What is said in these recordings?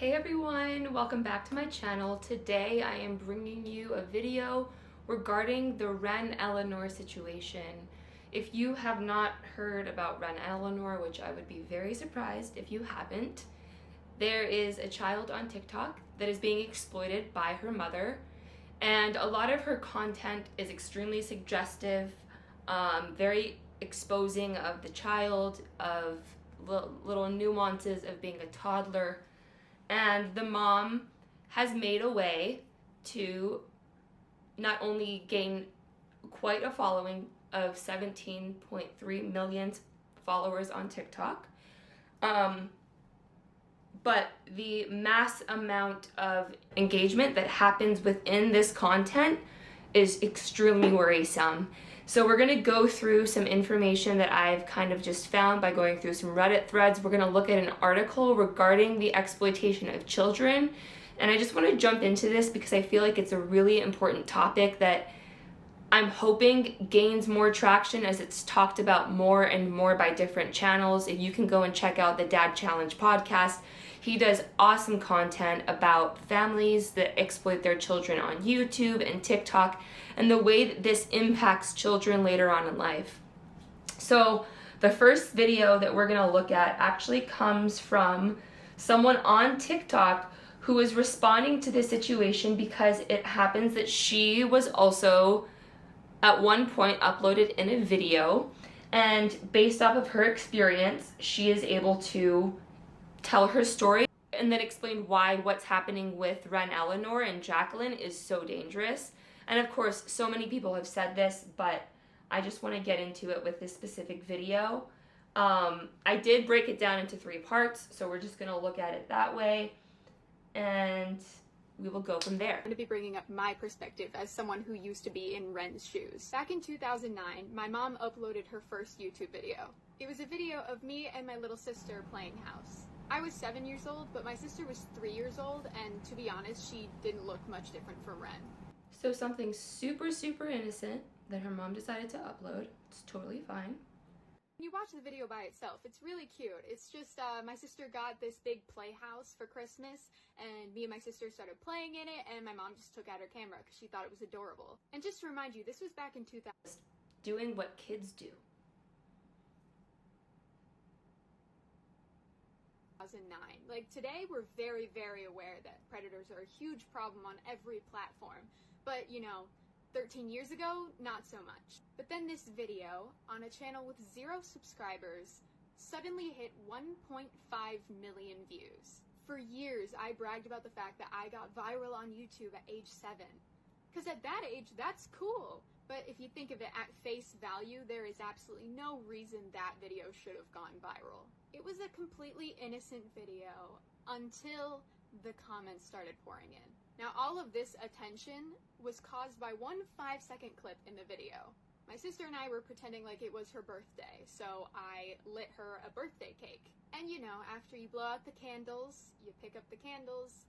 Hey everyone, welcome back to my channel. Today I am bringing you a video regarding the Wren Eleanor situation. If you have not heard about Wren Eleanor, which I would be very surprised if you haven't, there is a child on TikTok that is being exploited by her mother, and a lot of her content is extremely suggestive, very exposing of the child, of little nuances of being a toddler. And the mom has made a way to not only gain quite a following of 17.3 million followers on TikTok, but the mass amount of engagement that happens within this content is extremely worrisome. So we're going to go through some information that I've kind of just found by going through some Reddit threads. We're going to look at an article regarding the exploitation of children. And I just want to jump into this because I feel like it's a really important topic that I'm hoping gains more traction as it's talked about more and more by different channels. If you can go and check out the Dad Challenge podcast, he does awesome content about families that exploit their children on YouTube and TikTok and the way that this impacts children later on in life. So the first video that we're going to look at actually comes from someone on TikTok who is responding to this situation because it happens that she was also at one point uploaded in a video, and based off of her experience, she is able to tell her story and then explain why what's happening with Wren Eleanor and Jacquelyn is so dangerous. And of course, so many people have said this, but I just want to get into it with this specific video. I did break it down into 3 parts, so we're just going to look at it that way, and we will go from there. I'm going to be bringing up my perspective as someone who used to be in Wren's shoes. Back in 2009, my mom uploaded her first YouTube video. It was a video of me and my little sister playing house. I was 7 years old, but my sister was 3 years old, and to be honest, she didn't look much different from Wren. So something super innocent that her mom decided to upload. It's totally fine. When you watch the video by itself, it's really cute. It's just my sister got this big playhouse for Christmas, and me and my sister started playing in it, and my mom just took out her camera because she thought it was adorable. And just to remind you, this was back in 2000. Doing what kids do. 2009. Like, today we're very aware that predators are a huge problem on every platform, but 13 years ago, not so much. But then this video, on a channel with 0 subscribers, suddenly hit 1.5 million views. For years, I bragged about the fact that I got viral on YouTube at age 7. Because at that age, that's cool. But if you think of it at face value, there is absolutely no reason that video should have gone viral. It was a completely innocent video until the comments started pouring in. Now, all of this attention was caused by one 5-second clip in the video. My sister and I were pretending like it was her birthday, so I lit her a birthday cake. And after you blow out the candles, you pick up the candles,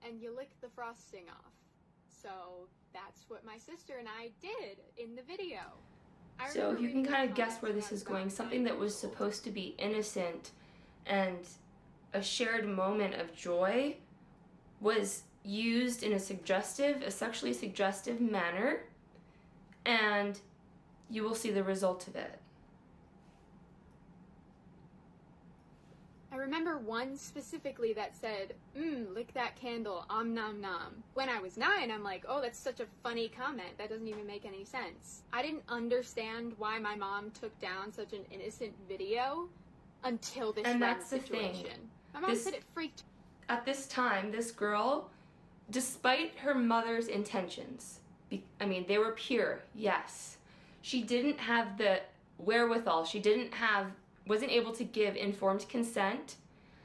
and you lick the frosting off. So that's what my sister and I did in the video. So you can kind of guess where this is going. Something that was supposed to be innocent and a shared moment of joy was used in a sexually suggestive manner, and you will see the result of it. I remember one specifically that said, lick that candle, nom nom. When I was 9, I'm like, oh, that's such a funny comment. That doesn't even make any sense. I didn't understand why my mom took down such an innocent video until this situation. Thing. My mom said it freaked. At this time, this girl, despite her mother's intentions, they were pure, yes. She didn't have the wherewithal. She wasn't able to give informed consent,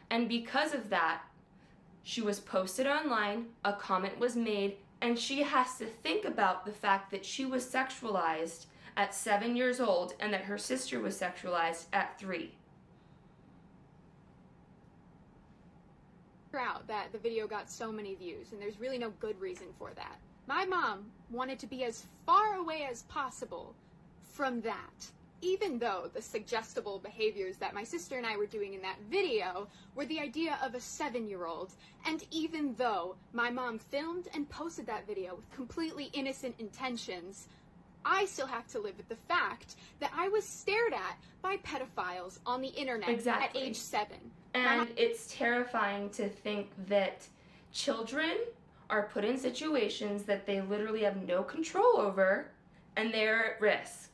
and because of that, she was posted online, a comment was made, and she has to think about the fact that she was sexualized at 7 years old and that her sister was sexualized at 3. Out that the video got so many views, and there's really no good reason for that. My mom wanted to be as far away as possible from that. Even though the suggestible behaviors that my sister and I were doing in that video were the idea of a 7-year-old, and even though my mom filmed and posted that video with completely innocent intentions, I still have to live with the fact that I was stared at by pedophiles on the internet Exactly. at age 7. And it's terrifying to think that children are put in situations that they literally have no control over, and they're at risk.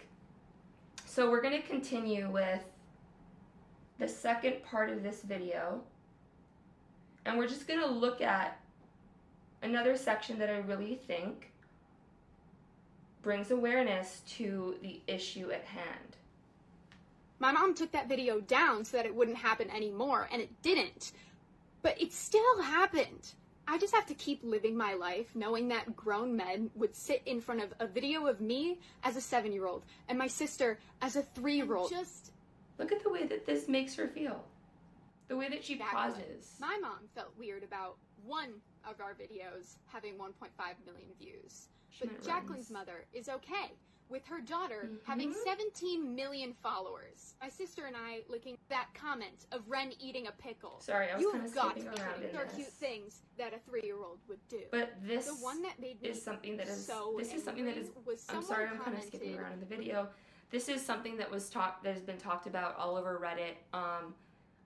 So we're going to continue with the second part of this video, and we're just going to look at another section that I really think brings awareness to the issue at hand. My mom took that video down so that it wouldn't happen anymore, and it didn't. But it still happened. I just have to keep living my life knowing that grown men would sit in front of a video of me as a 7-year-old and my sister as a 3-year-old. Just look at the way that this makes her feel. The way that she pauses. My mom felt weird about one of our videos having 1.5 million views. But Jacquelyn's mother is okay with her daughter having 17 million followers. My sister and I licking that comment of Wren eating a pickle. Sorry, I was kind of skipping around in There are this. cute things that a 3-year-old would do. But this the one that made me is something that is so this is something that is was I'm sorry, I'm kind of skipping around in the video. This is something that has been talked about all over Reddit.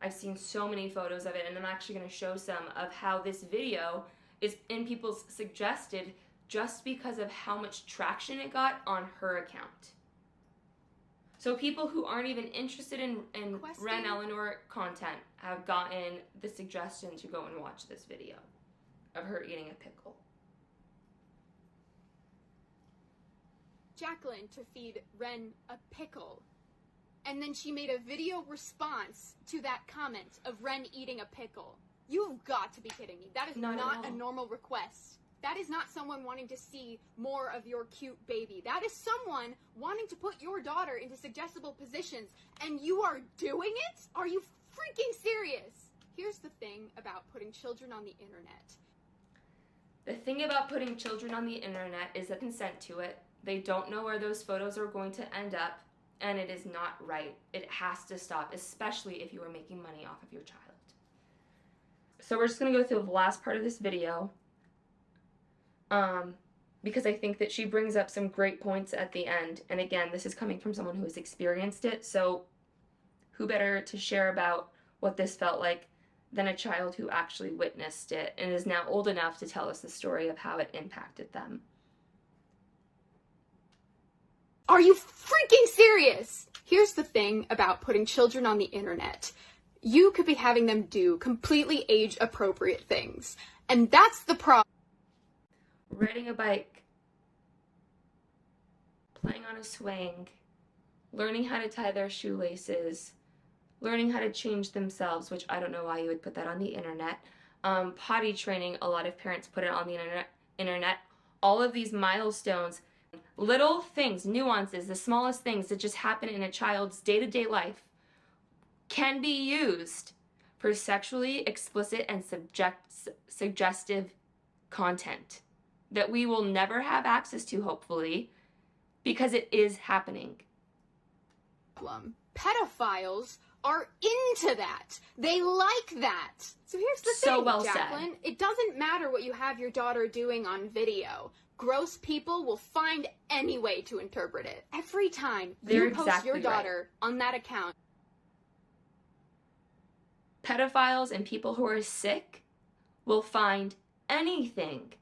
I've seen so many photos of it, and I'm actually going to show some of how this video is in people's suggested just because of how much traction it got on her account. So people who aren't even interested in Wren Eleanor content have gotten the suggestion to go and watch this video of her eating a pickle. Jacquelyn to feed Wren a pickle. And then she made a video response to that comment of Wren eating a pickle. You've got to be kidding me. That is not a normal request. That is not someone wanting to see more of your cute baby. That is someone wanting to put your daughter into suggestible positions, and you are doing it? Are you freaking serious? Here's the thing about putting children on the internet. The thing about putting children on the internet is the consent to it. They don't know where those photos are going to end up, and it is not right. It has to stop, especially if you are making money off of your child. So we're just going to go through the last part of this video. Because I think that she brings up some great points at the end. And again, this is coming from someone who has experienced it. So who better to share about what this felt like than a child who actually witnessed it and is now old enough to tell us the story of how it impacted them. Are you freaking serious? Here's the thing about putting children on the internet. You could be having them do completely age-appropriate things. And that's the problem. Riding a bike, playing on a swing, learning how to tie their shoelaces, learning how to change themselves, which I don't know why you would put that on the internet. Potty training, a lot of parents put it on the internet. All of these milestones, little things, nuances, the smallest things that just happen in a child's day-to-day life can be used for sexually explicit and suggestive content that we will never have access to, hopefully, because it is happening. Pedophiles are into that. They like that. So here's the thing, well Jacquelyn. said. It doesn't matter what you have your daughter doing on video. Gross people will find any way to interpret it. Every time you post your daughter on that account. Pedophiles and people who are sick will find anything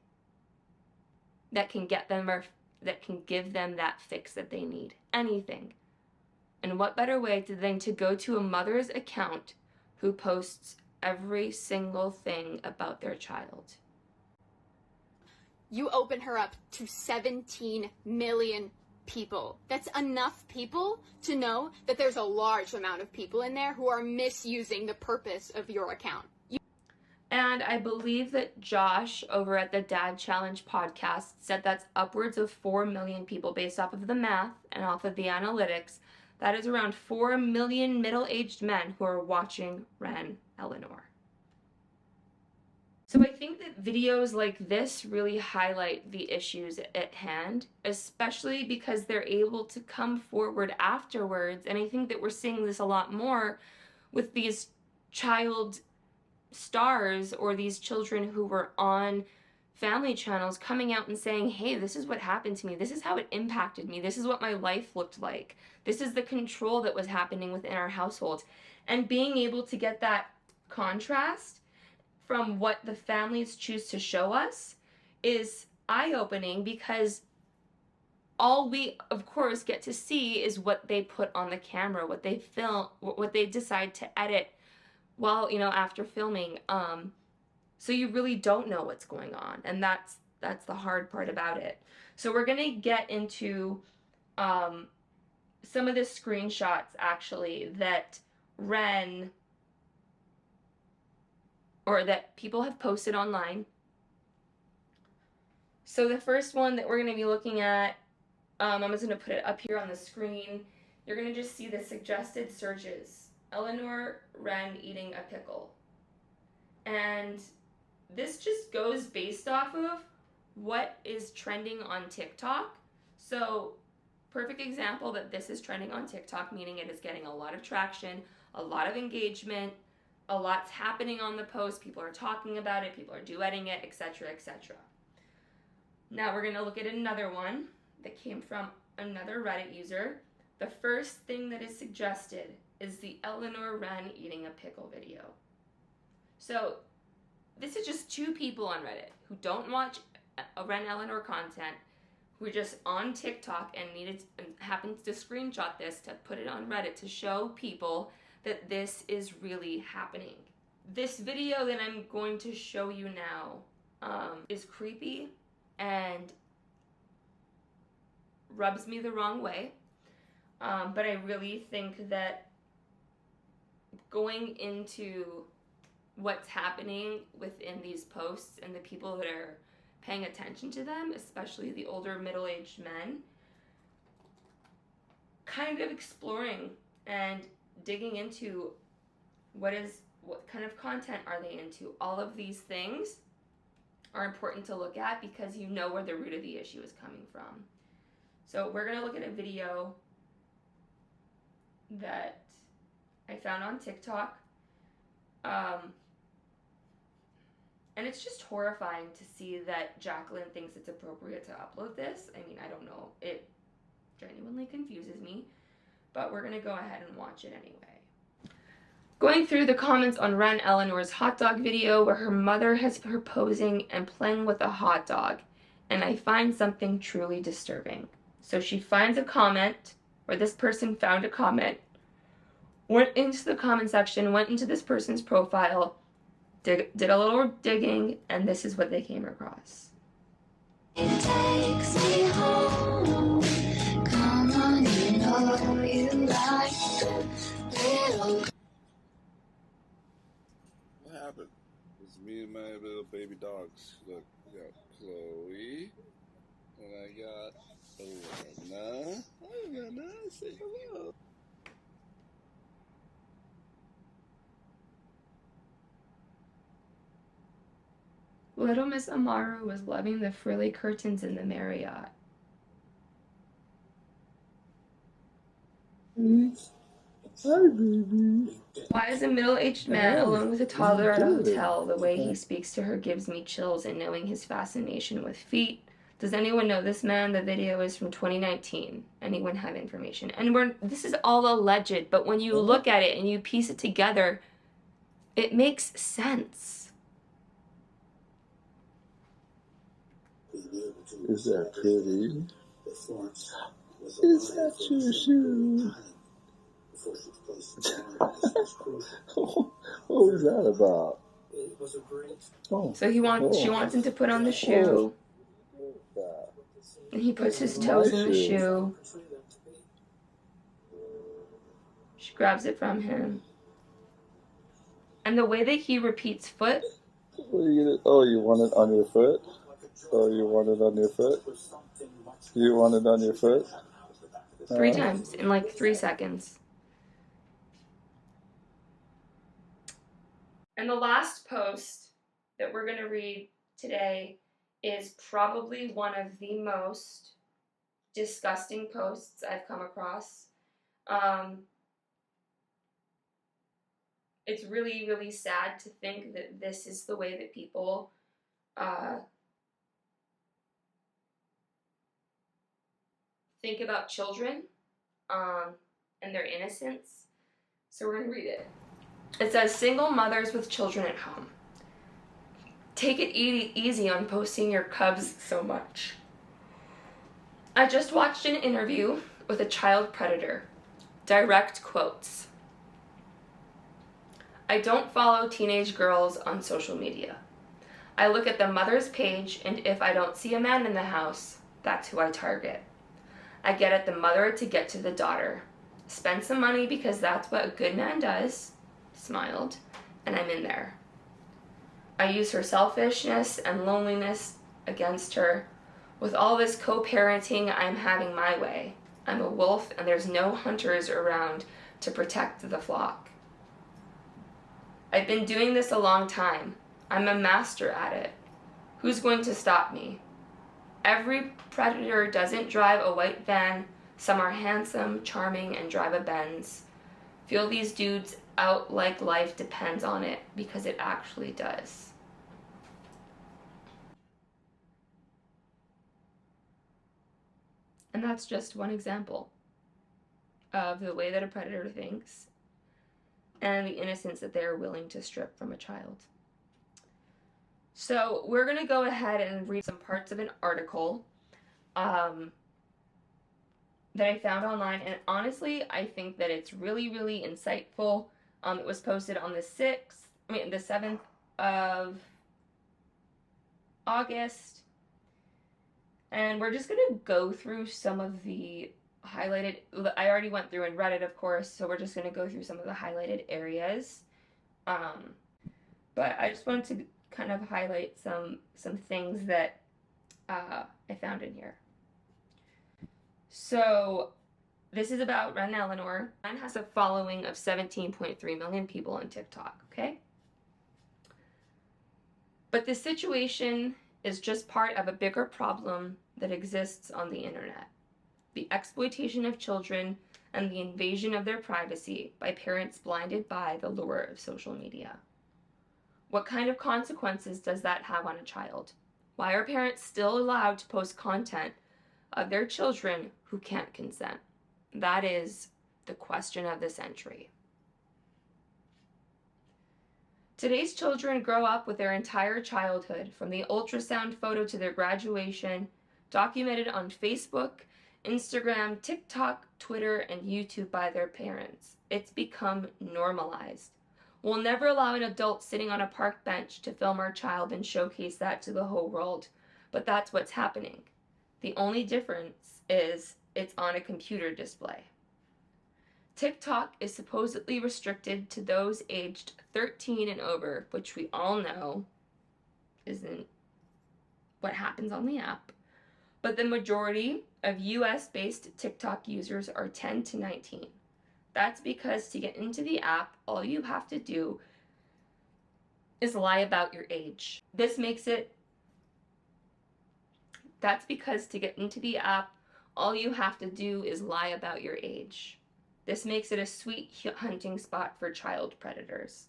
that can get them or that can give them that fix that they need. Anything. And what better way than to go to a mother's account who posts every single thing about their child. You open her up to 17 million people. That's enough people to know that there's a large amount of people in there who are misusing the purpose of your account. And I believe that Josh over at the Dad Challenge podcast said that's upwards of 4 million people based off of the math and off of the analytics. That is around 4 million middle-aged men who are watching Wren Eleanor. So I think think that videos like this really highlight the issues at hand, especially because they're able to come forward afterwards. And I think that we're seeing this a lot more with these child stars or these children who were on family channels coming out and saying, hey, this is what happened to me. This is how it impacted me. This is what my life looked like. This is the control that was happening within our household. And being able to get that contrast from what the families choose to show us is eye-opening, because all we of course get to see is what they put on the camera, what they film, what they decide to edit while, after filming. So you really don't know what's going on, and that's the hard part about it. So we're gonna get into some of the screenshots actually that Wren, or that people have posted online. So the first one that we're going to be looking at, I'm just going to put it up here on the screen. You're going to just see the suggested searches. Eleanor Wren eating a pickle. And this just goes based off of what is trending on TikTok. So perfect example that this is trending on TikTok, meaning it is getting a lot of traction, a lot of engagement, a lot's happening on the post, people are talking about it, people are duetting it, etc., etc. Now we're going to look at another one that came from another Reddit user. The first thing that is suggested is the Eleanor Wren eating a pickle video. So this is just two people on Reddit who don't watch Wren Eleanor content, who are just on TikTok and happens to screenshot this to put it on Reddit to show people that this is really happening. This video that I'm going to show you now is creepy and rubs me the wrong way, but I really think that going into what's happening within these posts and the people that are paying attention to them, especially the older middle-aged men, kind of exploring and digging into what kind of content are they into. All of these things are important to look at because you know where the root of the issue is coming from. So we're going to look at a video that I found on TikTok. And it's just horrifying to see that Jacquelyn thinks it's appropriate to upload this. I mean, I don't know. It genuinely confuses me. But we're going to go ahead and watch it anyway. Going through the comments on Wren Eleanor's hot dog video where her mother has her posing and playing with a hot dog. And I find something truly disturbing. So she finds a comment, or this person found a comment, went into the comment section, went into this person's profile, did a little digging, and this is what they came across. It takes me home. Come on, you know you like the little. What happened? It's me and my little baby dogs. Look, I got Chloe, and I got Alana. Hi, Alana. Say hello. Little Miss Amaru was loving the frilly curtains in the Marriott. Hi, baby. Why is a middle-aged man alone with a toddler at a hotel? The way he speaks to her gives me chills, and knowing his fascination with feet. Does anyone know this man? The video is from 2019. Anyone have information? And this is all alleged, but when you look at it and you piece it together, it makes sense. Is that pretty? Is that your shoe? What was that about? Oh, So she wants him to put on the shoe, and he puts his toes in the shoe. She grabs it from him. And the way that he repeats foot. Oh, you want it on your foot? Oh, you want it on your foot? You want it on your foot? 3 times in like 3 seconds. And the last post that we're going to read today is probably one of the most disgusting posts I've come across. It's really, really sad to think that this is the way that people think about children and their innocence. So we're going to read it. It says, single mothers with children at home. Take it easy on posting your cubs so much. I just watched an interview with a child predator. Direct quotes. I don't follow teenage girls on social media. I look at the mother's page, and if I don't see a man in the house, that's who I target. I get at the mother to get to the daughter. Spend some money because that's what a good man does. Smiled, and I'm in there. I use her selfishness and loneliness against her. With all this co-parenting, I'm having my way. I'm a wolf, and there's no hunters around to protect the flock. I've been doing this a long time. I'm a master at it. Who's going to stop me? Every predator doesn't drive a white van. Some are handsome, charming, and drive a Benz. Feel these dudes out like life depends on it, because it actually does. And that's just one example of the way that a predator thinks and the innocence that they're willing to strip from a child. So we're going to go ahead and read some parts of an article that I found online, and honestly, I think that it's really, really insightful. It was posted on the 7th of August, and we're just going to go through some of the highlighted, I already went through and read it, of course, so we're just going to go through some of the highlighted areas. But I just wanted to kind of highlight some things that I found in here. So this is about Wren Eleanor. Wren has a following of 17.3 million people on TikTok, okay? But this situation is just part of a bigger problem that exists on the internet. The exploitation of children and the invasion of their privacy by parents blinded by the lure of social media. What kind of consequences does that have on a child? Why are parents still allowed to post content of their children who can't consent? That is the question of the century. Today's children grow up with their entire childhood, from the ultrasound photo to their graduation, documented on Facebook, Instagram, TikTok, Twitter, and YouTube by their parents. It's become normalized. We'll never allow an adult sitting on a park bench to film our child and showcase that to the whole world, but that's what's happening. The only difference is it's on a computer display. TikTok is supposedly restricted to those aged 13 and over, which we all know isn't what happens on the app. But the majority of US-based TikTok users are 10 to 19. That's because to get into the app, all you have to do is lie about your age. That's because to get into the app, all you have to do is lie about your age. This makes it a sweet hunting spot for child predators.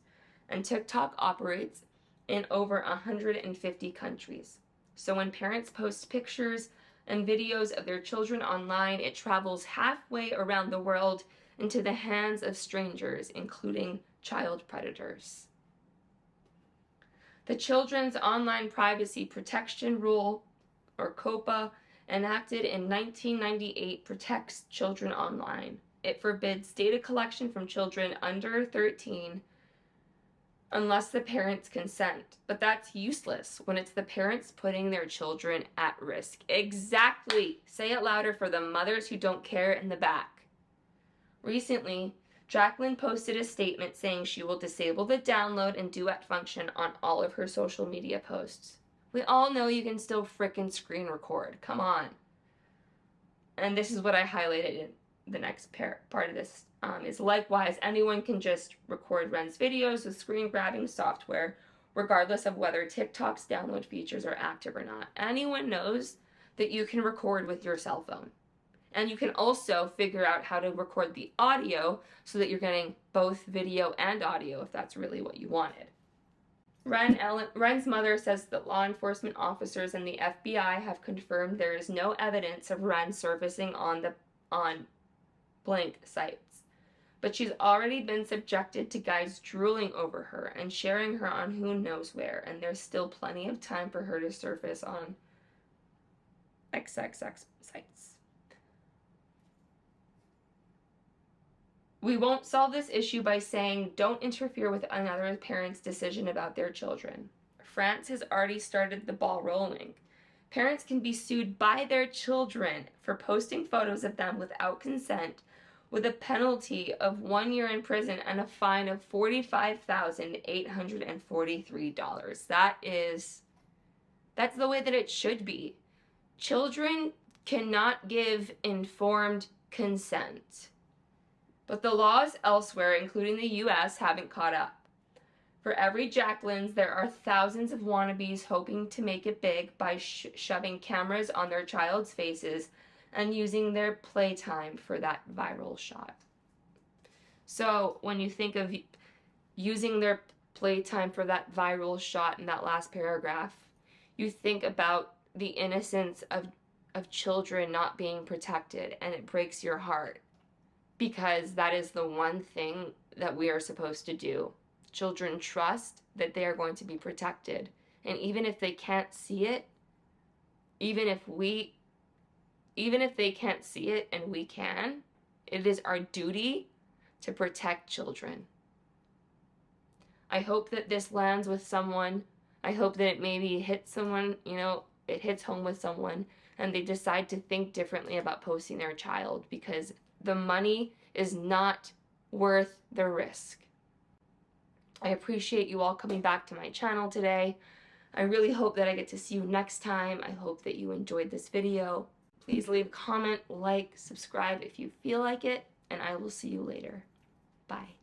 And TikTok operates in over 150 countries. So when parents post pictures and videos of their children online, it travels halfway around the world into the hands of strangers, including child predators. The Children's Online Privacy Protection Rule, or COPPA, enacted in 1998, protects children online. It forbids data collection from children under 13 unless the parents consent. But that's useless when it's the parents putting their children at risk. Exactly. Say it louder for the mothers who don't care in the back. Recently, Jacquelyn posted a statement saying she will disable the download and duet function on all of her social media posts. We all know you can still frickin' screen record. Come on. And this is what I highlighted in the next part of this. Is likewise, anyone can just record Wren's videos with screen grabbing software regardless of whether TikTok's download features are active or not. Anyone knows that you can record with your cell phone. And you can also figure out how to record the audio so that you're getting both video and audio if that's really what you wanted. Wren's mother says that law enforcement officers and the FBI have confirmed there is no evidence of Wren surfacing on blank sites. But she's already been subjected to guys drooling over her and sharing her on who knows where, and there's still plenty of time for her to surface on XXX sites. We won't solve this issue by saying don't interfere with another parent's decision about their children. France has already started the ball rolling. Parents can be sued by their children for posting photos of them without consent, with a penalty of 1 year in prison and a fine of $45,843. That's the way that it should be. Children cannot give informed consent. But the laws elsewhere, including the US, haven't caught up. For every Jacquelyns, there are thousands of wannabes hoping to make it big by shoving cameras on their child's faces and using their playtime for that viral shot. So when you think of using their playtime for that viral shot in that last paragraph, you think about the innocence of children not being protected, and it breaks your heart. Because that is the one thing that we are supposed to do. Children trust that they are going to be protected. And even if they can't see it, even if they can't see it and we can, it is our duty to protect children. I hope that this lands with someone. I hope that it maybe hits someone, it hits home with someone, and they decide to think differently about posting their child, because the money is not worth the risk. I appreciate you all coming back to my channel today. I really hope that I get to see you next time. I hope that you enjoyed this video. Please leave a comment, like, subscribe if you feel like it, and I will see you later. Bye.